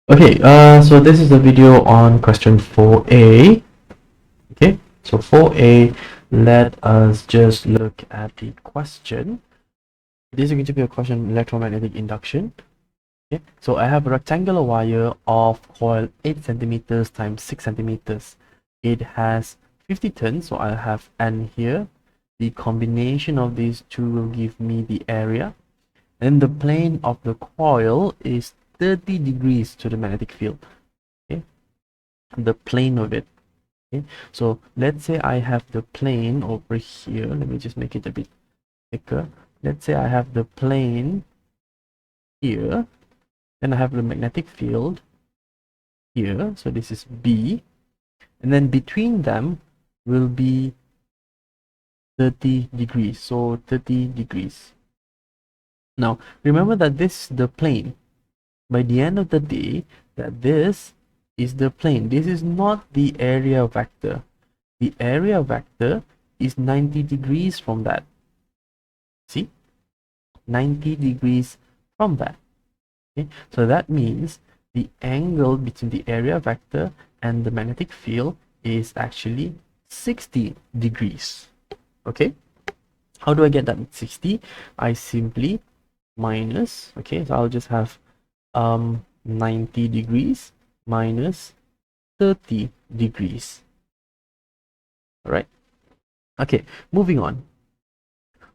Okay, so this is the video on question 4a. Okay, so 4a, let us just look at the question. This is going to be a question on electromagnetic induction. Okay, so I have a rectangular wire of coil 8 centimeters times 6 centimeters. It has 50 turns, so I'll have n here. The combination of these two will give me the area. And the plane of the coil is 30 degrees to the magnetic field. Okay, the plane of it. Okay, so let's say I have the plane over here. Let me just make it a bit thicker. Let's say I have the plane here, then I have the magnetic field here, so this is B, and then between them will be 30 degrees, so 30 degrees. Now remember that this is the plane. By the end of the day, that this is the plane. This is not the area vector. The area vector is 90 degrees from that. See, 90 degrees from that. Okay, so that means the angle between the area vector and the magnetic field is actually 60 degrees. Okay, how do I get that 60? I simply minus, okay, so I'll just have 90 degrees minus 30 degrees. All right, okay, moving on.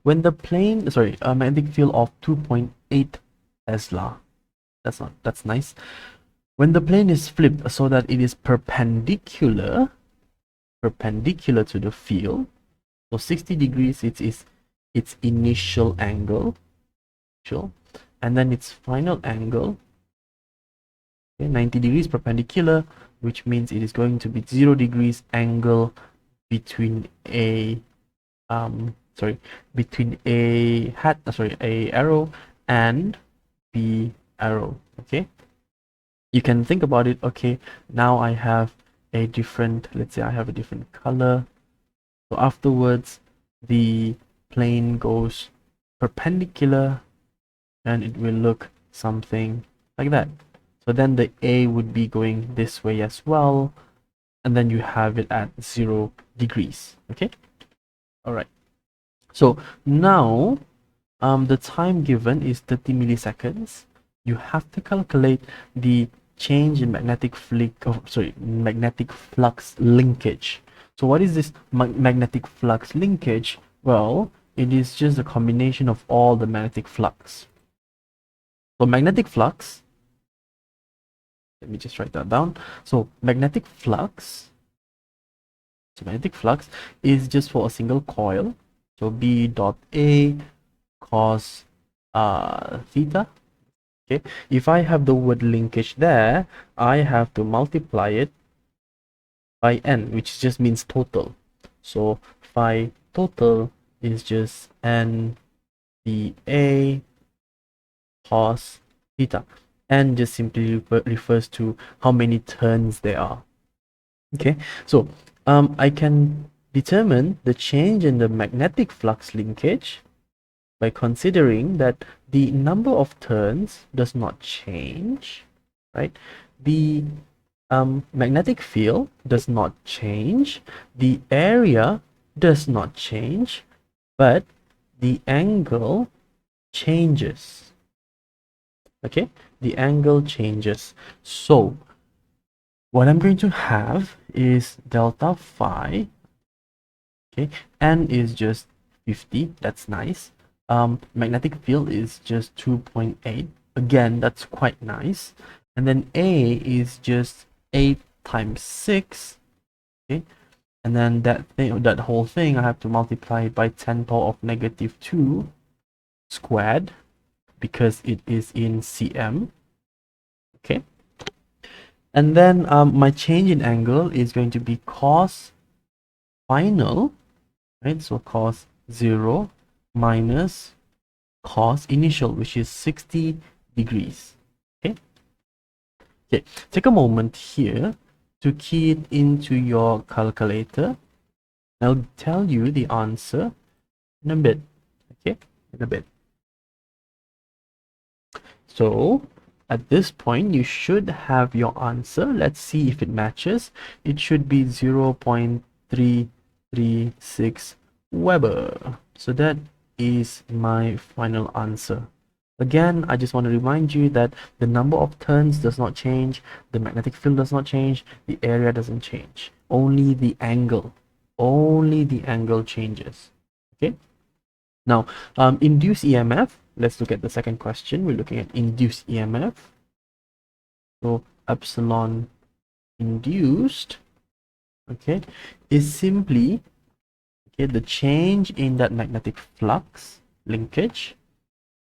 When the plane, sorry, a magnetic field of 2.8 Tesla, that's nice. When the plane is flipped so that it is perpendicular to the field, so 60 degrees it is its initial angle, and then its final angle, okay, 90 degrees perpendicular, which means it is going to be 0 degrees angle between a a arrow and B arrow. Okay, you can think about it. Okay, now I have a different, let's say I have a different color, so afterwards the plane goes perpendicular and it will look something like that. So then the A would be going this way as well, and then you have it at 0 degrees. Okay, all right, so now the time given is 30 milliseconds. You have to calculate the change in magnetic flux linkage. So what is this magnetic flux linkage? Well, it is just a combination of all the magnetic flux. So magnetic flux, let me just write that down. So magnetic flux is just for a single coil. So B dot A cos theta. Okay, if I have the word linkage there, I have to multiply it by n, which just means total. So phi total is just n dA cos theta. N just simply refers to how many turns there are. Okay, so I can determine the change in the magnetic flux linkage by considering that the number of turns does not change, right? The magnetic field does not change, the area does not change, but the angle changes. Okay, the angle changes. So what I'm going to have is delta phi. Okay, n is just 50, that's nice. Magnetic field is just 2.8, again that's quite nice. And then A is just 8 times 6. Okay, and then that whole thing I have to multiply by 10 power of negative 2 squared because it is in cm. Okay, and then my change in angle is going to be cos final, right? So cos 0 minus cos initial, which is 60 degrees. Okay, take a moment here to key it into your calculator. I'll tell you the answer in a bit. Okay, in a bit. So at this point, you should have your answer. Let's see if it matches. It should be 0.336 Weber. So that is my final answer. Again, I just want to remind you that the number of turns does not change, the magnetic field does not change, the area doesn't change. Only the angle changes. Okay. Now, induced EMF. Let's look at the second question. We're looking at induced EMF. So epsilon induced, okay, is simply, okay, the change in that magnetic flux linkage,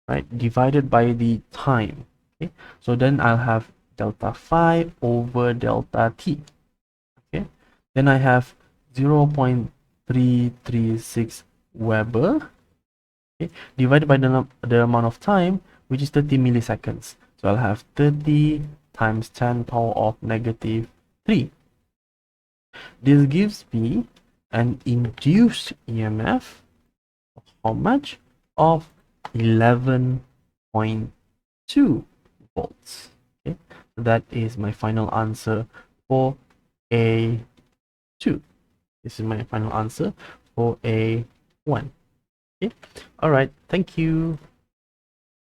right, divided by the time. Okay, so then I'll have delta phi over delta t. Okay, then I have 0.336 Weber, okay, divided by the amount of time, which is 30 milliseconds. So I'll have 30 times 10 power of negative 3. This gives me an induced EMF of how much? Of 11.2 volts. Okay, so that is my final answer for A2. This is my final answer for A1. Okay, all right, thank you.